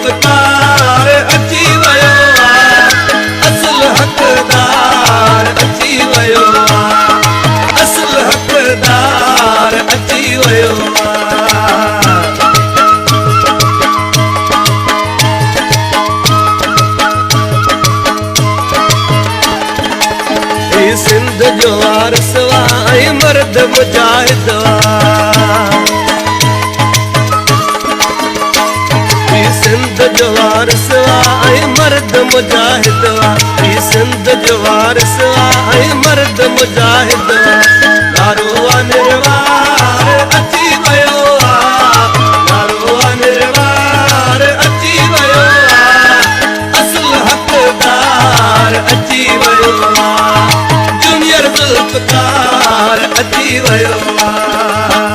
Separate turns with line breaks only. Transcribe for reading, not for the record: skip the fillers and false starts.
जुल्फकार अची वियो आहे असुल हक़दार अची वियो आहे असुल हक़दार अची वियो आहे सिंध जो वारिस ऐं मर्द मुजाहिद सिंध जो वारिस ऐं मर्द मुजाहिद सिंध जो वारिस ऐं मर्द मुजाहिद नारो निर्वार अची वियो आहे नारो निर्वार अची वियो आहे असुल हक़दार अची वियो आहे जूनियर जुल्फकार अची वियो आहे